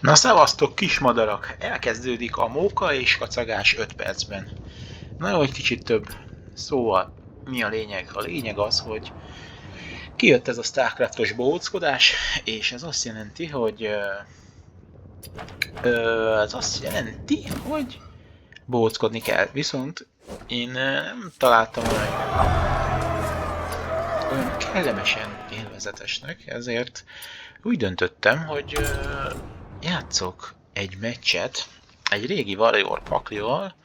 Na szevasztok, kismadarak! Elkezdődik a móka és kacagás 5 percben. Na jó, egy kicsit több. Szóval, mi a lényeg? A lényeg az, hogy kijött ez a Starcraftos bohóckodás, és ez azt jelenti, hogy bohóckodni kell. Viszont én nem találtam olyan kellemesen élvezetesnek, ezért úgy döntöttem, hogy játszok egy meccset egy régi Warrior paklival,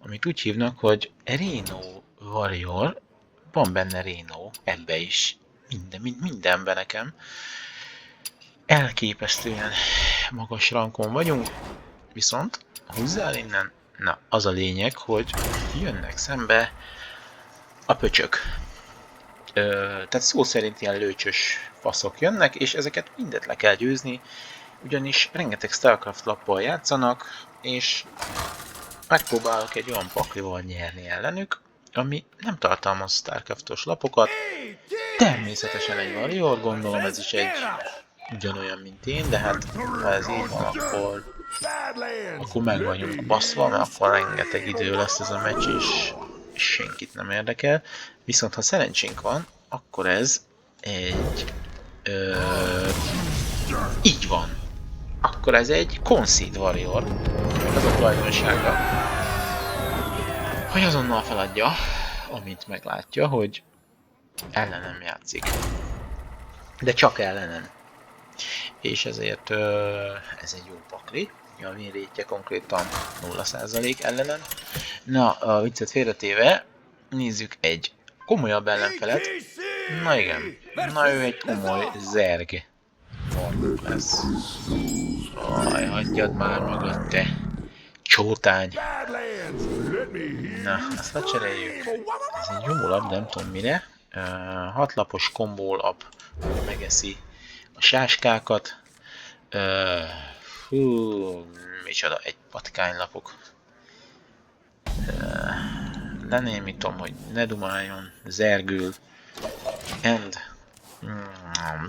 amit úgy hívnak, hogy Reno Warrior. Van benne Reno, ebbe is. Mindenben nekem. Elképesztően magas rankon vagyunk, viszont húzzál innen. Na, az a lényeg, hogy jönnek szembe a pöcsök. Tehát szó szerint ilyen lőcsös faszok jönnek, és ezeket mindet le kell győzni, ugyanis rengeteg Starcraft lappal játszanak, és megpróbálok egy olyan paklival nyerni ellenük, ami nem tartalmaz Starcraftos lapokat. Természetesen egy Warrior, gondolom ez is egy ugyanolyan, mint én, de hát ha ez így van, akkor meg vagyunk baszva, mert akkor rengeteg idő lesz ez a meccs, és senkit nem érdekel. Viszont ha szerencsénk van, akkor ez egy... így van. Akkor ez egy Concede Warrior. Az a tulajdonsága, hogy azonnal feladja, amint meglátja, hogy ellenem játszik. De csak ellenem. És ezért ez egy jó pakli. A win rate-je konkrétan 0% ellenem. Na, a viccet félretéve, nézzük egy komolyabb ellenfelet. Na igen, na ő egy komoly zerg lesz. Aj, hagyjad már magad, te csótány. Na, azt lecseréljük. Ez egy jó lap, nem tudom mire. 6 lapos kombó lap, megeszi a sáskákat. Micsoda, egy patkánylapok. Lenémítom, hogy ne dumáljon, zergül. And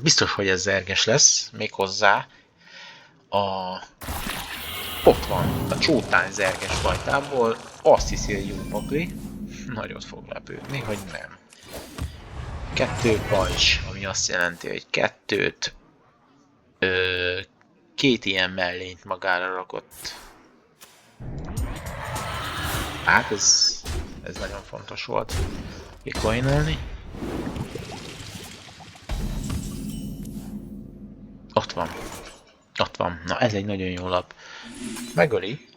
biztos, hogy ez zerges lesz, méghozzá ott van a csótány zerges fajtából, azt hiszi, hogy jó pakli, nagyot fog lepődni, hogy nem. 2 pajzs, ami azt jelenti, hogy 2 ilyen mellényt magára rakott. Hát ez nagyon fontos volt kikoinolni. Ott van. Na ez egy nagyon jó lap. Megöli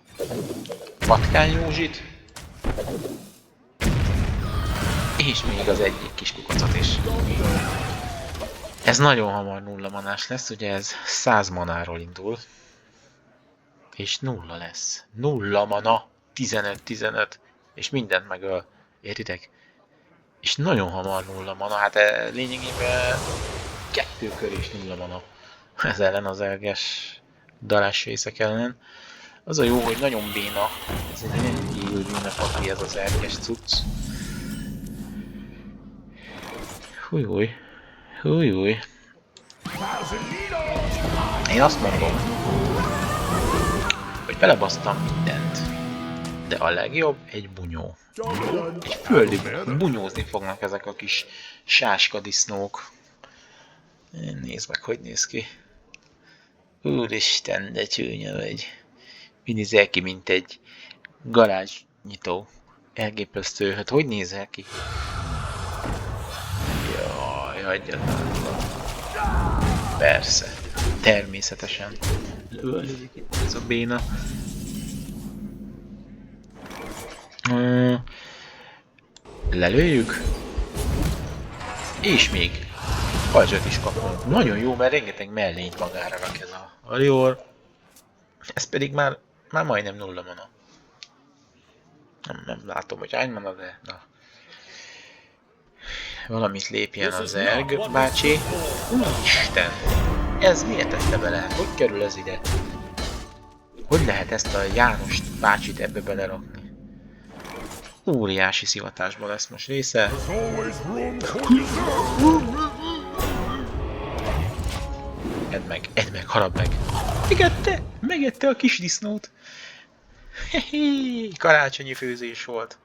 Patkány Józsit. És még az egyik kis kukacot is. Ez nagyon hamar 0 manás lesz, ugye ez 100 manáról indul. És 0 lesz. 0 mana, 15-15. És mindent megöl. Értitek? És nagyon hamar 0 mana, hát lényegében 2 kör és 0 mana. Ez ellen az elges darás részek ellen. Az a jó, hogy nagyon béna. Ez egy rendkívül béna pakli, ez az elges cucc. Hújúj. Én azt mondom, hogy belebasztam mindent. De a legjobb egy bunyó. Egy földi bunyózni fognak ezek a kis sáskadisznók. Nézd meg, hogy néz ki. Úristen, de csúnya vagy. Úgy nézel ki, mint egy garázsnyitó. Elképesztő, hát hogy nézel ki? Jaj, hagyjad. Persze. Természetesen. Öljük itt ez a béna. Lelőjük. És még pajzsot is kapunk. Nagyon jó, mert rengeteg mellényt magára rak ez a Warrior. Ez pedig már majdnem 0 mana. Nem látom, hogy hány mana, de na. Valamit lépjen az Zerg bácsi. Úristen! Ez miért tette bele? Hogy kerül ez ide? Hogy lehet ezt a János bácsit ebbe belerakni? Óriási szivatásban lesz most része. Edd meg, harap meg! Megette a kis disznót! Hehe, karácsonyi főzés volt.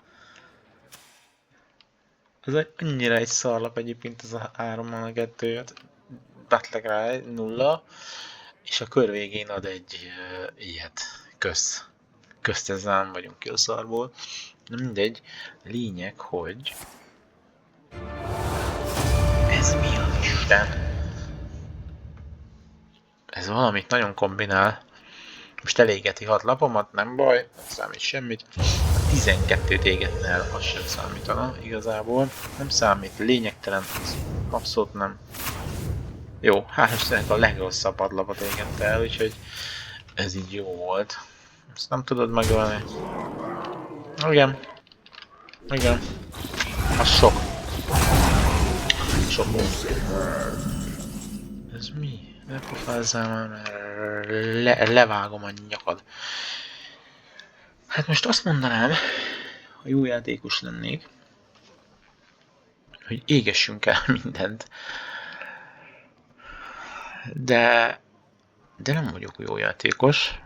Ez annyira egy szarlap egyébként ez a 3 mana 2, betleg rá 0, és a kör végén ad egy ilyet. Közt ezzel nem vagyunk ki a szarból. Na mindegy, lényeg, hogy... Ez mi az Isten? Ez valamit nagyon kombinál. Most elégeti 6 lapomat, nem baj, nem számít semmit. 12-t égetne el, az sem számítana igazából. Nem számít, lényegtelen, abszolút nem. Jó, hál' Istennek a legrosszabb padlapot égette el, úgyhogy ez így jó volt. Ezt nem tudod megölni. Igen. Igen. Az sok. Sok volt. Ez mi? Ne pofázzál már, mert levágom a nyakad. Hát most azt mondanám, ha jó játékos lennék, hogy égessünk el mindent. De nem vagyok jó játékos.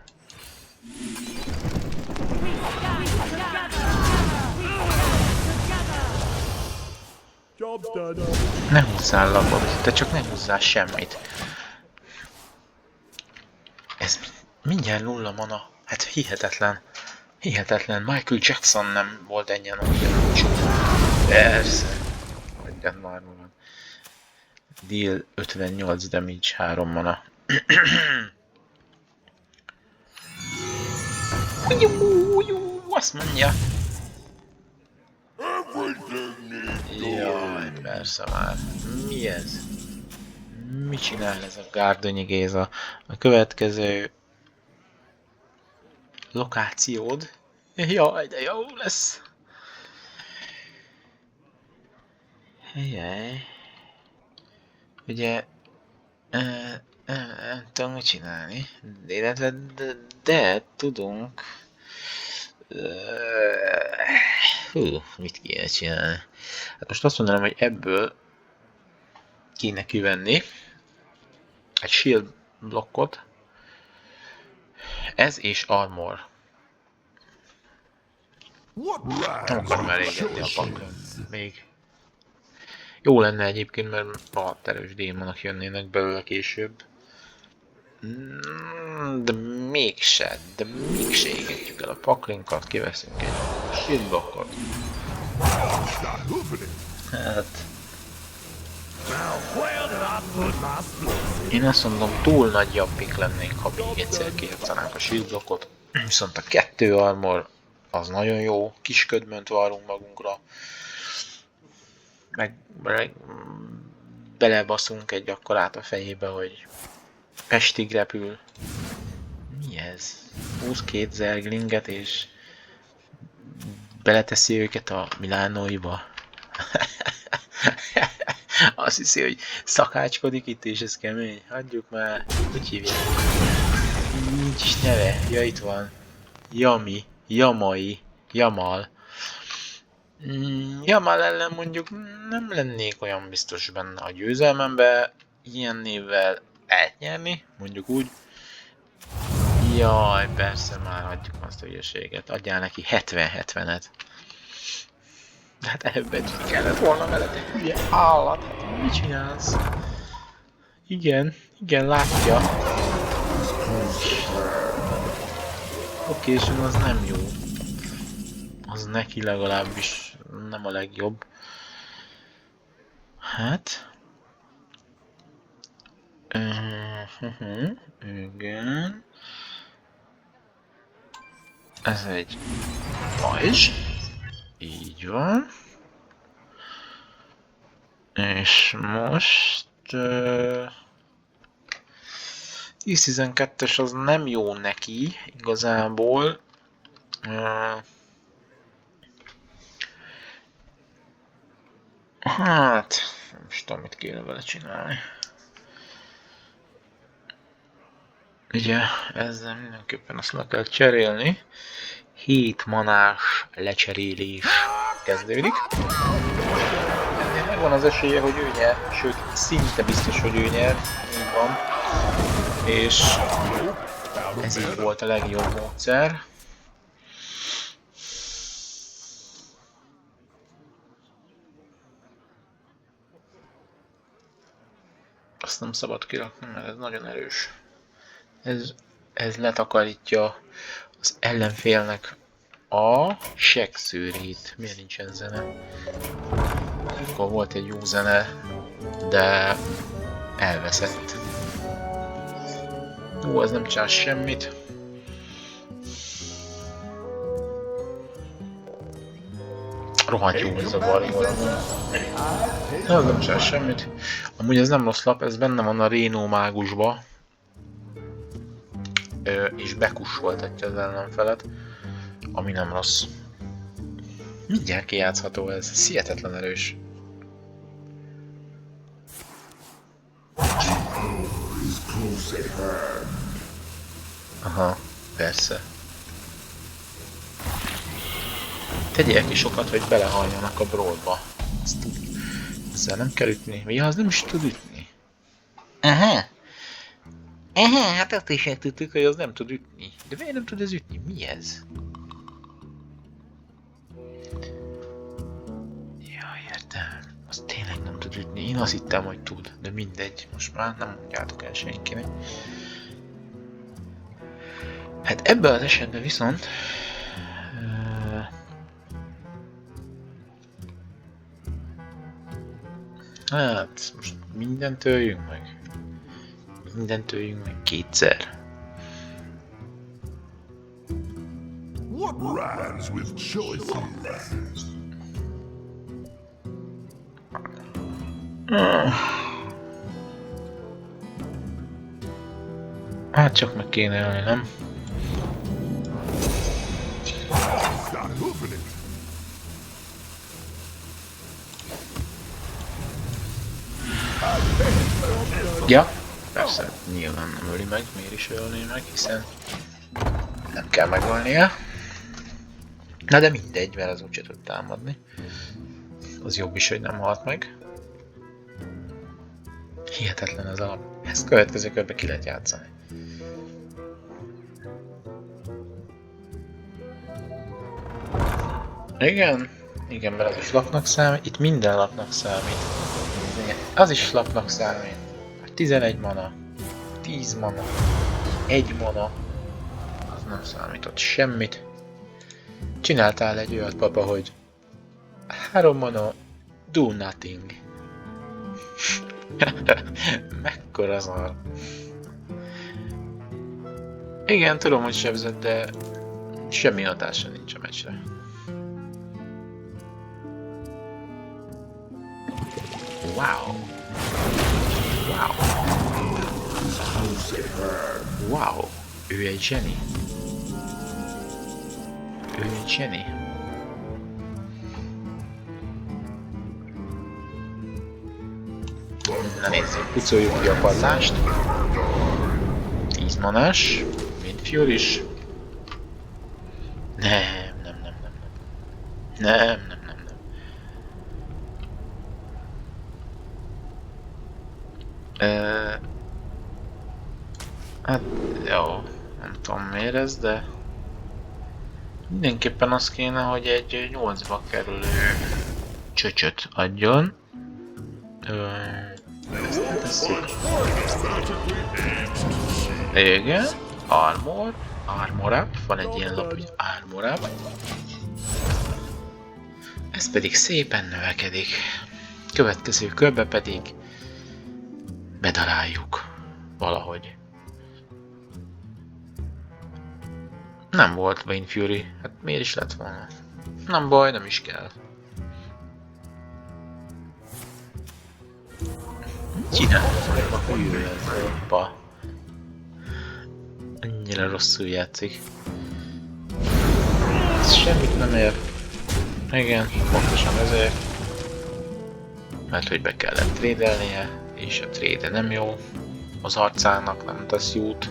Ne húzzál lapot, te csak ne húzzál semmit. Ez mindjárt 0 mana. Hát hihetetlen. Hihetetlen. Michael Jackson nem volt ennyien a persze. Hagyjad már magad. Deal 58 damage, 3 mana. Azt mondja. Jaj, persze már. Mi ez? Mit csinál ez a Gárdonyi Géza? A következő lokációd? Jaj, de jó lesz! Jaj. Ugye... nem tudom mit csinálni. Illetve de tudunk... mit kéne csinálni? Hát most azt mondanám, hogy ebből kéne kivenni egy shield blokkot. Ez és armor. Nem akarom elégetni a pakon még. Jó lenne egyébként, mert rohadt erős démonok jönnének belőle később. De mégse égetjük el a paklinkat, kiveszünk egy shield blokkot. Hát... Én azt mondom, túl nagy jabbik lennénk, ha még egyszer kijátszanánk a shield blokkot. Viszont a 2 armor az nagyon jó, kis ködmönt várunk magunkra. Meg belebaszunk egy akkorát a fejébe, hogy Pestig repül. Mi ez? 22 zerglinget és beleteszi őket a Milánóiba. Azt hiszi, hogy szakácskodik itt, és ez kemény. Hagyjuk már. Hogy hívják? Nincs is neve. Ja, itt van. Yami. Jamai. Jamal. Jamal ellen mondjuk nem lennék olyan biztos benne a győzelmembe. Ilyen névvel elnyerni, mondjuk úgy. Jaj, persze már hagyjuk azt a hülyeséget. Adjál neki 70-70-et. De hát előbb kellett volna vele, de hülye állat. Hát mit csinálsz? Igen, látja. Oké, és az nem jó. Az neki legalábbis nem a legjobb. Hát... igen. Ez egy pajzs. Így van. És most... 10-12-es az nem jó neki, igazából. Hát... nem is tudom, mit kéne vele csinálni. Ugye, ezzel mindenképpen azt le kell cserélni. 7 manás lecserélés kezdődik. Ennél megvan az esélye, hogy ő nyer, sőt, szinte biztos, hogy ő nyer. Így van. És Ez így volt a legjobb módszer. Azt nem szabad kirakni, mert ez nagyon erős. Ez letakarítja az ellenfélnek a segszőrét. Miért nincsen zene? Akkor volt egy jó zene, de elveszett. Ó, ez nem csinál semmit. Rohadt jó ez a Warrior. Ez nem csinál semmit. Amúgy ez nem rossz lap, ez benne van a Rénó mágusba. És bekussoltatja az ellenfelet, ami nem rossz. Mindjárt kijátszható ez, hihetetlen erős. Aha, persze. Tegyél ki sokat, hogy belehaljanak a brawlba. Ezzel nem kell ütni. Ja, az nem is tud ütni. Aha. Aha, hát azt is tudtuk, hogy az nem tud ütni. De miért nem tud ez ütni? Mi ez? Ja, értem. Az tényleg nem tud ütni. Én azt hittem, hogy tud, de mindegy. Most már nem mondjátok el senkinek. Hát ebben az esetben viszont... Hát, most mindent öljünk meg. Mindent öljünk meg kétszer. What rhymes with choices? Hát csak meg kéne ölni, nem? Start hoofing it. Ja, persze, nyilván nem öli meg, miért is ölné meg, hiszen nem kell megölnie. Na de mindegy, mert az úgyse tud támadni. Az jobb is, hogy nem halt meg. Hihetetlen az alap. Ezt következő körben ki lehet játszani. Igen, igen, mert az is lapnak számít. Itt minden lapnak számít. Az is lapnak számít. 11 mana, 10 mana, 1 mana. Az nem számított semmit. Csináltál egy olyat, papa, hogy 3 mana, do nothing. Mekkora szar. Igen, tudom, hogy sebzett, de semmi hatása nincs a meccsre. Wow. Wow. Wow. Ő egy zseni. Ő egy zseni. Na nézzük, pucoljuk ki a padlást. 10 manás. Windfuel is. Nem. Hát jó, nem tudom miért ez, de mindenképpen az kéne, hogy egy 8-ba kerülő csöcsöt adjon. Ezt letesszük. Igen, armor up, van egy ilyen lap, hogy armor up. Ez pedig szépen növekedik. Következő körbe pedig bedaráljuk valahogy. Nem volt Wayne Fury, hát miért is lett volna? Nem baj, nem is kell. Csináljuk a hülye ez, hoppa. Annyira rosszul játszik. Ez semmit nem ér. Igen, pontosan ezért. Mert hogy be kellett trédelnie, és a tréde nem jó. Az arcának nem tesz jót.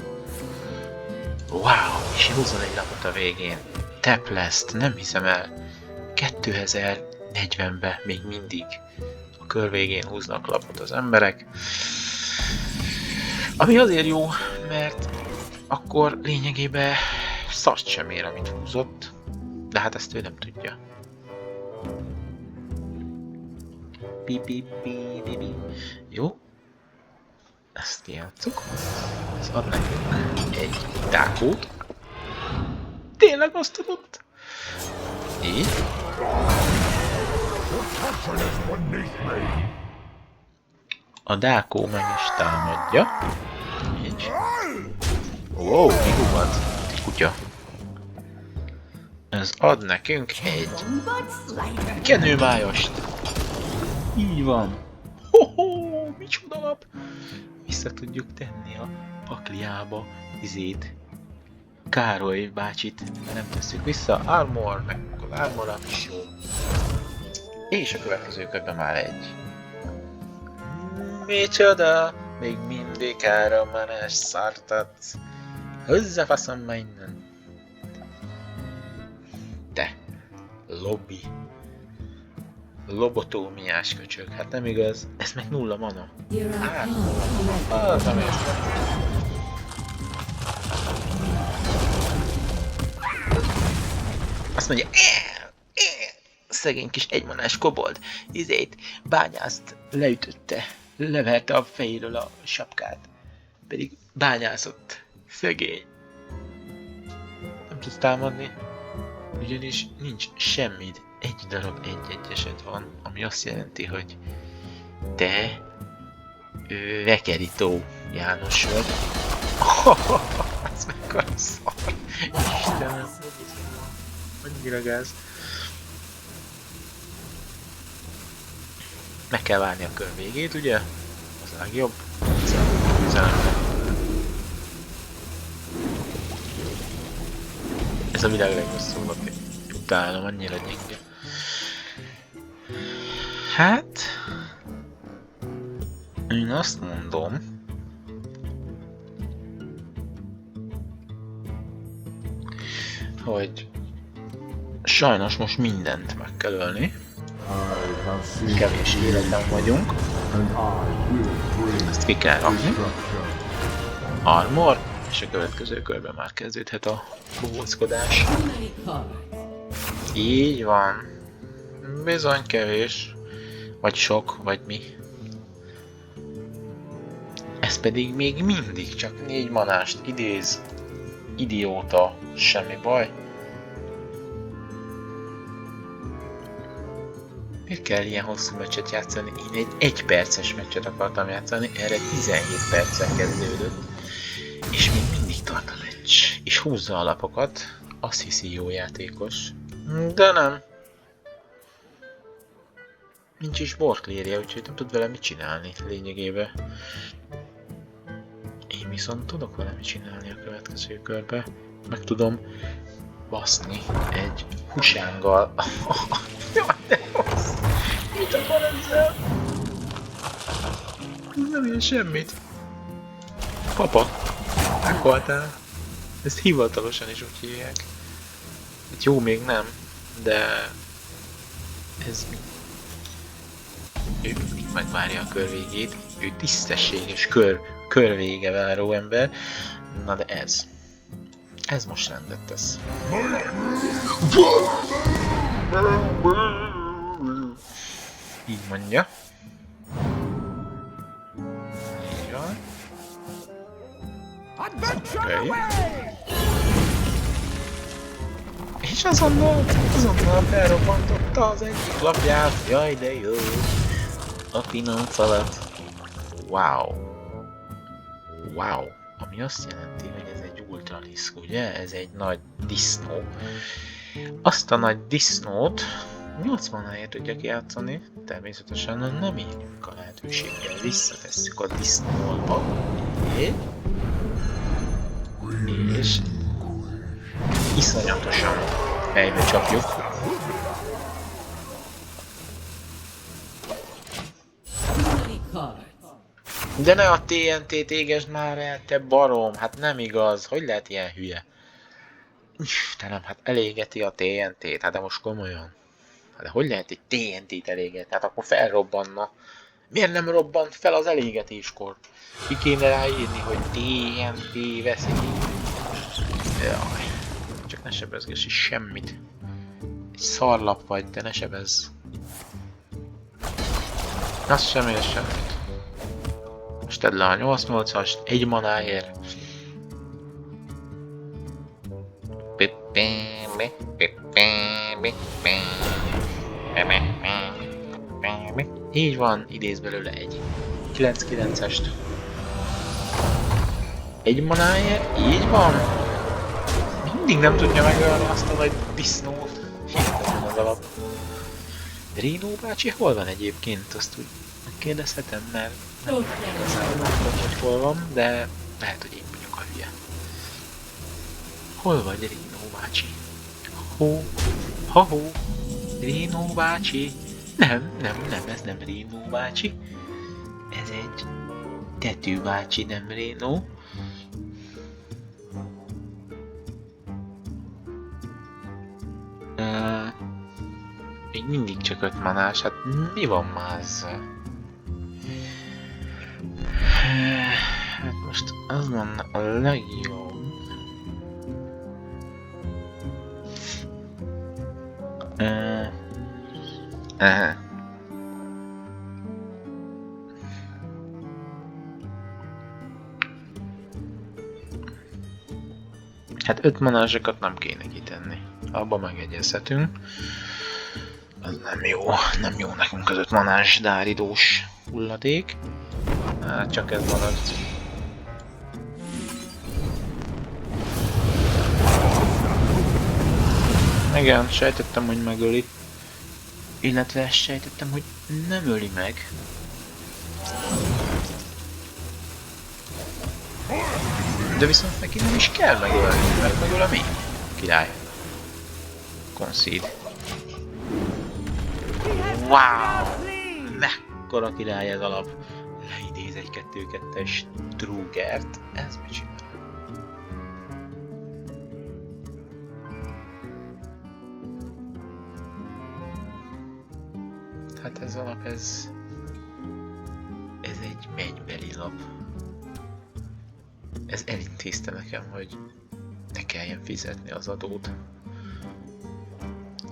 Wow, és 21 lapot a végén. Tepleszt, nem hiszem el. 2040-ben még mindig a kör végén húznak lapot az emberek. Ami azért jó, mert akkor lényegében szart sem ér, amit húzott. De hát ezt ő nem tudja. Jó. Ezt kijátszuk. Ez ad nekünk egy dákót. Tényleg azt tudott? Így. A dákó meg is támadja. Így. Wow, mi húgat? Egy kutya. Ez ad nekünk egy kenőmájost. Így van. Hoho, micsoda lap. Vissza tudjuk tenni a pakliába izét. Károly bácsit, mert nem tesszük vissza. Armor, meg az armor is jó. És a következő körben már egy. Micsoda, még mindig árammanás szartat. Hozzá faszom már innen. Te, lobby. Lobotómiás köcsög, hát nem igaz. Ez meg 0 mana. Hát, az nem értem. Azt mondja, szegény kis egymanás kobold, izét, bányászt leütötte, leverte a fejéről a sapkát, pedig bányászott, szegény. Nem tudsz támadni, ugyanis nincs semmid, egy darab egy-egyeset van, ami azt jelenti, hogy te vekerító János vagy. Ez mekkora szar, Istenem. Annyira gáz. Meg kell várni a kör végét, ugye? Az a legjobb. Ez a világ legrosszabb lapja. Utálom, annyira gyenge. Hát... Én azt mondom... hogy... Sajnos most mindent meg kell ölni. Kevés életben vagyunk. Ezt ki kell rakni. Armor, és a következő körben már kezdődhet a bóckodás. Így van. Bizony kevés. Vagy sok, vagy mi. Ez pedig még mindig csak 4 manást idéz. Idióta, semmi baj. Miért kell ilyen hosszú meccset játszani? Én egy 1 perces meccset akartam játszani, erre 17 perccel kezdődött. És még mindig tart a meccs. És húzza a lapokat, azt hiszi jó játékos. De nem. Nincs is borklérje, úgyhogy nem tud vele mit csinálni lényegében. Én viszont tudok vele mit csinálni a következő körbe. Meg tudom baszni egy husánggal. Jaj, de rossz! Mit akar ezzel? Nem ér semmit. Papa, meghaltál. Ezt hivatalosan is úgy hívják. Hát jó, még nem, de... Ez mi? Ő mindig megvárja a kör végét. Ő tisztességes körvége váró ember. Na de ez. Ez most rendet tesz. Így mondja. Így van. Okay. És azonnal felrobbantotta az egyik lapját. Jaj, de jó. A finom falat. Wow. Wow. Ami azt jelenti, hogy ez egy ultralisk, ugye? Ez egy nagy disznó. Azt a nagy disznót 8 manáért tudják játszani, természetesen nem érjünk a lehetőséggel. Visszatesszük a disznóba. És iszonyatosan fejbe csapjuk. De ne a TNT-t égesd már el, te barom, hát nem igaz, hogy lehet ilyen hülye? Istenem, hát elégeti a TNT-t, hát de most komolyan. Hát de hogy lehet egy TNT-t elégetni, hát akkor felrobbanna. Miért nem robbant fel az elégetéskor? Ki kéne ráírni, hogy TNT veszély. Jaj. Csak ne sebezgess is semmit. Egy szarlap vagy, de ne sebezz. Az sem ér semmit. Most tedd le a 8-8-ast, egy manáért. Így van, idéz belőle egy 9-9-est. Egy manáért, így van. Mindig nem tudja megölni azt a nagy disznót. Hihetetlen az alap. Rino bácsi hol van egyébként? Azt úgy kérdezhetem, mert nem igazán látom, hogy hol van, de lehet, hogy én vagyok a hülye. Hol vagy, Rino bácsi? Ho, ha-ho, Rino bácsi. Nem, ez nem Rino bácsi. Ez egy Tető bácsi, nem Rino. Még mindig csak 5 manás, hát mi van már ezzel? Hát most az lenne a legjobb. Hát 5 manázsokat nem kéne kitenni. Abba megegyezhetünk. Az nem jó nekünk az 5 manás dáridós hulladék. Hát csak ez maradt. Igen, sejtettem, hogy megöli. Illetve sejtettem, hogy nem öli meg. De viszont neki nem is kell megölni, mert megöl a mi? Király. Concede. Wow! Mekkora király ez alap! Leidéz egy 2-2-es Drugert. Ez mit csinál? Hát ez alap, ez egy mennybeli lap. Ez elintézte nekem, hogy ne kelljen fizetni az adót.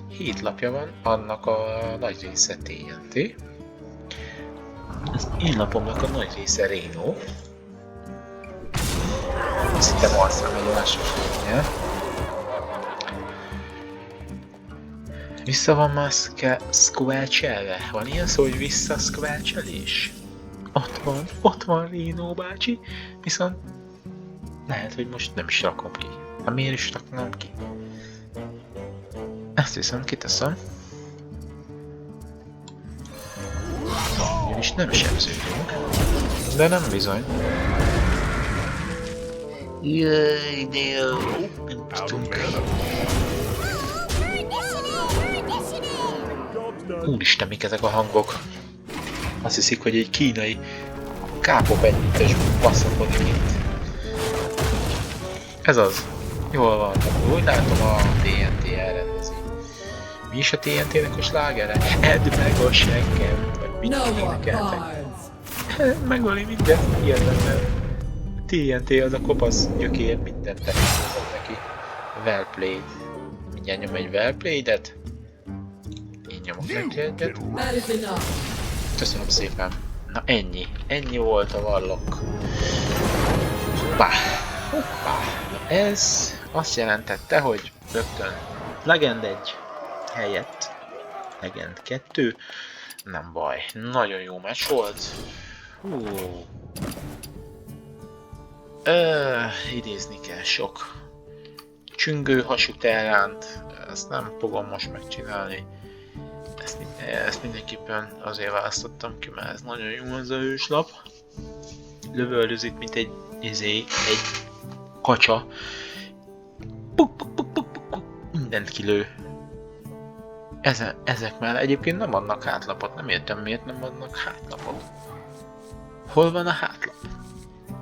7 lapja van, annak a nagy része TNT. Az én lapomnak a nagy része Reno. Azt hittem alszám egy másos lénye. Vissza van már squelchelve. Van ilyen szó, hogy vissza squelchelés? Ott van Reno bácsi, viszont lehet, hogy most nem is rakom ki. Hát miért is raknám ki? Ezt viszont kiteszem. Ugyanis nem sebződünk. De nem bizony. Jaj, de jó. Nem tudunk. Úristen, mik ezek a hangok? Azt hiszik, hogy egy kínai K-pop együttes passzakodik itt. Ez az. Jól van. Úgy látom, a TNT elrendezi. Mi is a TNT-nek a slágere? Edd meg a seggem! Vagy mit énekeltek? Megöli mindent, hihetetlen. TNT az a kopasz gyökér, mindent elhúzott neki. Well played. Mindjárt nyom egy well played-et. Én nyomok neki egyet. Köszönöm szépen. Na ennyi. Ennyi volt a Warlock. Hoppá. Hoppá. Na ez azt jelentette, hogy rögtön Legend 1 helyett Legend 2. Nem baj. Nagyon jó meccs volt. Hú. Idézni kell sok csüngő hasú terránt. Ezt nem fogom most megcsinálni. Ezt mindenképpen azért választottam ki, mert ez nagyon jó az a hőslap. Lövöldözik, mint egy kacsa. Puk, puk, puk, puk, puk. Mindent kilő. Ezek már egyébként nem adnak hátlapot. Nem értem, miért nem adnak hátlapot. Hol van a hátlap?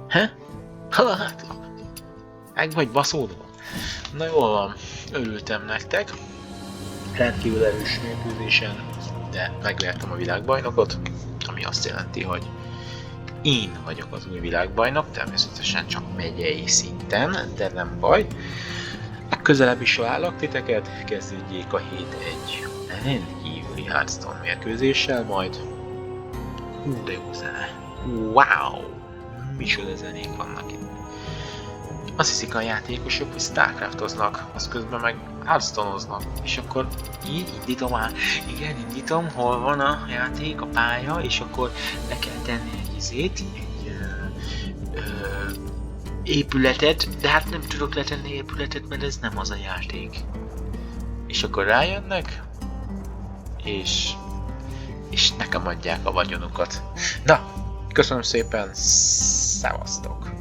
He? Hol a hátlap? Meg vagy baszódva? Na jól van. Örültem nektek. Rendkívül erős mérkőzésen, de megvertem a világbajnokot, ami azt jelenti, hogy én vagyok az új világbajnok, természetesen csak megyei szinten, de nem baj. Közelebb is várlak titeket, kezdődjék a hét egy rendkívüli Hearthstone mérkőzéssel majd. De jó zene. Wow! Micsoda zenék vannak itt. Azt hiszik a játékosok, hogy Starcraftoznak, az közben meg Hearthstone-oznak. És akkor így indítom már, igen, indítom, hol van a játék, a pálya, és akkor le kell tenni egy épületet, de hát nem tudok letenni épületet, mert ez nem az a játék. És akkor rájönnek, és nekem adják a vagyonukat. Na, köszönöm szépen, szevasztok!